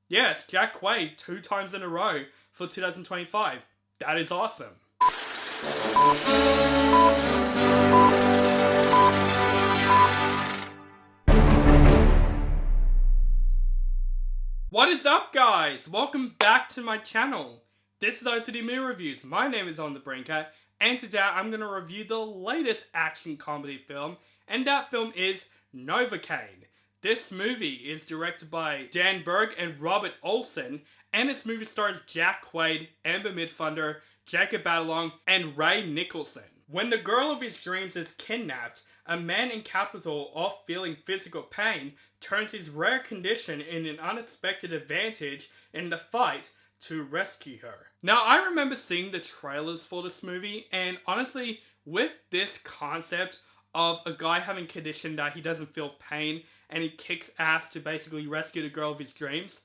Yes, Jack Quaid 2 times in a row for 2025. That is awesome. What is up, guys? Welcome back to my channel. This is OCD Movie Reviews. My name is On the Brinker, and today I'm going to review the latest action comedy film, and that film is Novocaine. This movie is directed by Berk and Robert Olsen, and this movie stars Jack Quaid, Amber Midthunder, Jacob Batalon, and Nicholson. When the girl of his dreams is kidnapped, a man incapable of feeling physical pain turns his rare condition in an unexpected advantage in the fight to rescue her. Now, I remember seeing the trailers for this movie, and honestly, with this concept of a guy having a condition that he doesn't feel pain and he kicks ass to basically rescue the girl of his dreams,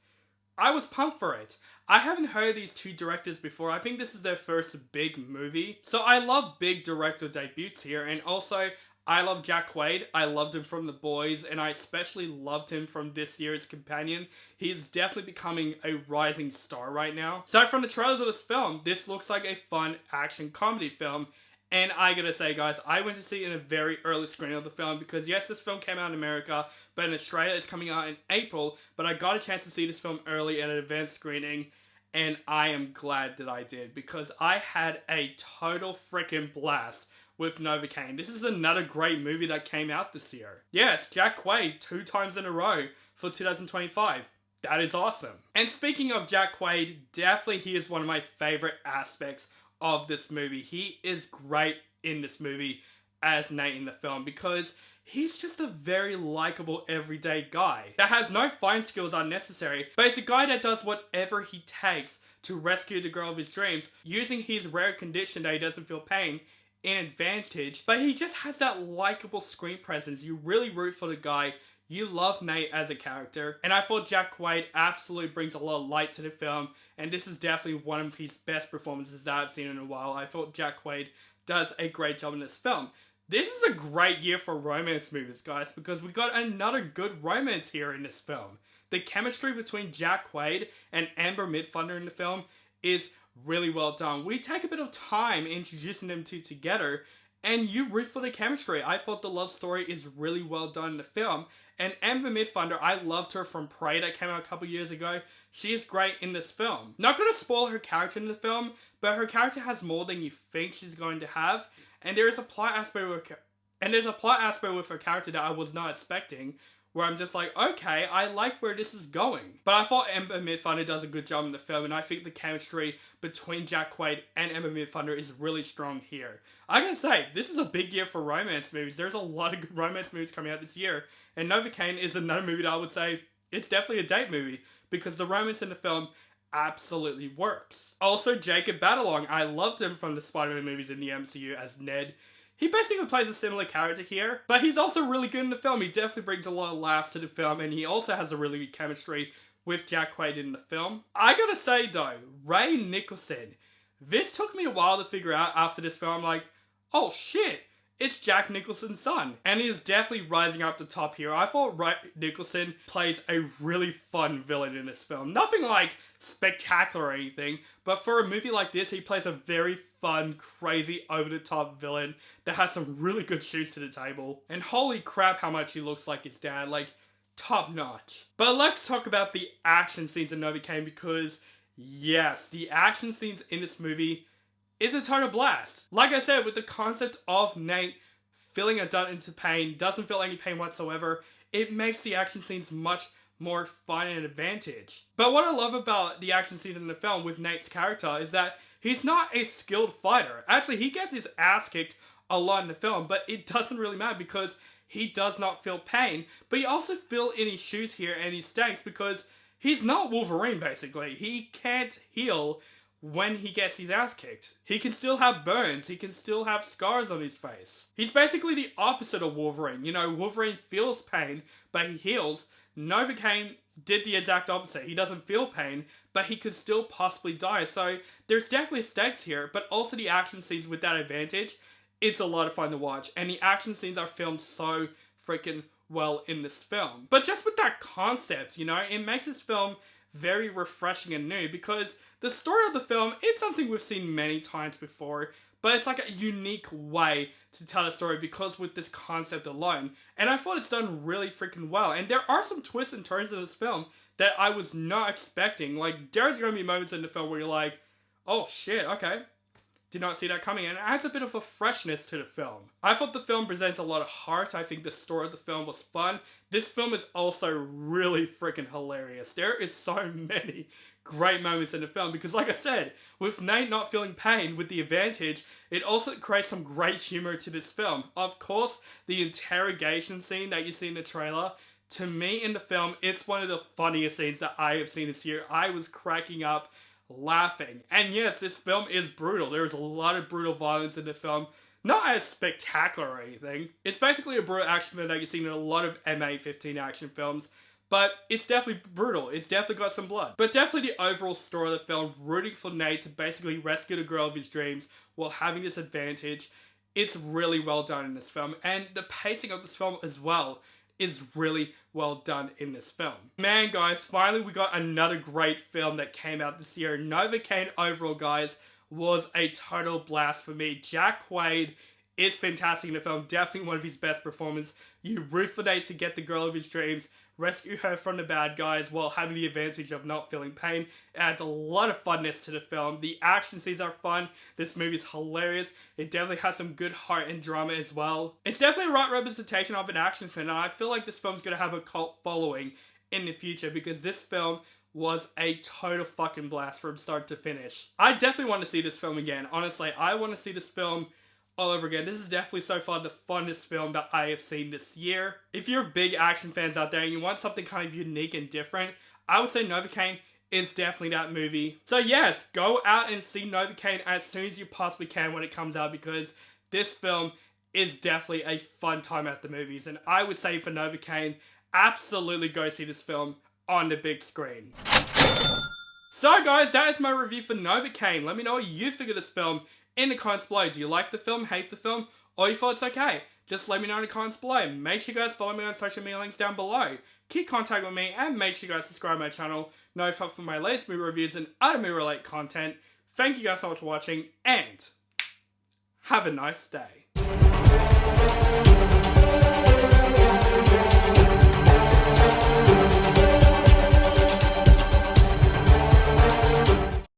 I was pumped for it. I haven't heard of these two directors before. I think this is their first big movie. So I love big director debuts here, and also I love Jack Quaid. I loved him from The Boys, and I especially loved him from this year's Companion. He's definitely becoming a rising star right now. So from the trailers of this film, this looks like a fun action comedy film. And I gotta say, guys, I went to see it in a very early screening of the film because, yes, this film came out in America, but in Australia it's coming out in April. But I got a chance to see this film early at an advanced screening, and I am glad that I did because I had a total freaking blast with Novocaine. This is another great movie that came out this year. Yes, Jack Quaid 2 times in a row for 2025. That is awesome. And speaking of Jack Quaid, definitely he is one of my favorite aspects of this movie. He is great in this movie as Nate in the film because he's just a very likable everyday guy that has no fighting skills unnecessary, but he's a guy that does whatever he takes to rescue the girl of his dreams using his rare condition that he doesn't feel pain in advantage. But he just has that likable screen presence. You really root for the guy. You love Nate as a character, and I thought Jack Quaid absolutely brings a lot of light to the film, and this is definitely one of his best performances that I've seen in a while. I thought Jack Quaid does a great job in this film. This is a great year for romance movies, guys, because we got another good romance here in this film. The chemistry between Jack Quaid and Amber Midthunder in the film is really well done. We take a bit of time introducing them two together, and you root for the chemistry. I thought the love story is really well done in the film. And Amber Midthunder, I loved her from Prey that came out a couple years ago. She is great in this film. Not going to spoil her character in the film, but her character has more than you think she's going to have. And there is a plot aspect with her character that I was not expecting, where I'm just like, okay, I like where this is going. But I thought Amber Midthunder does a good job in the film, and I think the chemistry between Jack Quaid and Amber Midthunder is really strong here. I gotta say, this is a big year for romance movies. There's a lot of good romance movies coming out this year, and Novocaine is another movie that I would say it's definitely a date movie, because the romance in the film absolutely works. Also, Jacob Batalon, I loved him from the Spider-Man movies in the MCU as Ned. He basically plays a similar character here, but he's also really good in the film. He definitely brings a lot of laughs to the film, and he also has a really good chemistry with Jack Quaid in the film. I gotta say though, Nicholson, this took me a while to figure out after this film. I'm like, oh shit, it's Jack Nicholson's son. And he is definitely rising up the top here. I thought Nicholson plays a really fun villain in this film. Nothing like spectacular or anything, but for a movie like this, he plays a very fun, crazy, over-the-top villain that has some really good shoes to the table. And holy crap how much he looks like his dad, like top notch. But let's talk about the action scenes in Novocaine because yes, the action scenes in this movie is a total blast. Like I said, with the concept of Nate feeling a dent into pain, doesn't feel any pain whatsoever, it makes the action scenes much more fun and advantage. But what I love about the action scenes in the film with Nate's character is that he's not a skilled fighter. Actually, he gets his ass kicked a lot in the film, but it doesn't really matter because he does not feel pain, but he also feels in his shoes here and his stakes because he's not Wolverine basically. He can't heal when he gets his ass kicked. He can still have burns, he can still have scars on his face. He's basically the opposite of Wolverine. You know, Wolverine feels pain, but he heals. Novocaine did the exact opposite. He doesn't feel pain, but he could still possibly die. So there's definitely stakes here, but also the action scenes with that advantage, it's a lot of fun to watch. And the action scenes are filmed so freaking well in this film. But just with that concept, you know, it makes this film very refreshing and new, because the story of the film, it's something we've seen many times before, but it's like a unique way to tell a story because with this concept alone. And I thought it's done really freaking well. And there are some twists and turns in this film that I was not expecting. Like, there's going to be moments in the film where you're like, oh shit, okay. Did not see that coming, and it adds a bit of a freshness to the film. I thought the film presents a lot of heart. I think the story of the film was fun. This film is also really freaking hilarious. There is so many great moments in the film because, like I said, with Nate not feeling pain with the advantage, it also creates some great humor to this film. Of course, the interrogation scene that you see in the trailer, to me in the film, it's one of the funniest scenes that I have seen this year. I was cracking up laughing. And yes, this film is brutal. There's a lot of brutal violence in the film. Not as spectacular or anything. It's basically a brutal action film that you've seen in a lot of MA-15 action films. But it's definitely brutal. It's definitely got some blood. But definitely the overall story of the film, rooting for Nate to basically rescue the girl of his dreams while having this advantage, it's really well done in this film. And the pacing of this film as well is really well done in this film. Man, guys, finally we got another great film that came out this year. Novocaine overall, guys, was a total blast for me. Jack Quaid is fantastic in the film. Definitely one of his best performances. You root for Nate to get the girl of his dreams, rescue her from the bad guys while having the advantage of not feeling pain. It adds a lot of funness to the film. The action scenes are fun. This movie's hilarious. It definitely has some good heart and drama as well. It's definitely a right representation of an action film, and I feel like this film's gonna have a cult following in the future because this film was a total fucking blast from start to finish. I definitely want to see this film again. Honestly, I want to see this film all over again. This is definitely so far the funnest film that I have seen this year. If you're big action fans out there and you want something kind of unique and different, I would say Novocaine is definitely that movie. So yes, go out and see Novocaine as soon as you possibly can when it comes out because this film is definitely a fun time at the movies. And I would say for Novocaine, absolutely go see this film on the big screen. So guys, that is my review for Novocaine. Let me know what you think of this film in the comments below. Do you like the film, hate the film, or you thought it's okay? Just let me know in the comments below. Make sure you guys follow me on social media links down below. Keep contact with me and make sure you guys subscribe to my channel. Notify for my latest movie reviews and other movie related content. Thank you guys so much for watching and have a nice day.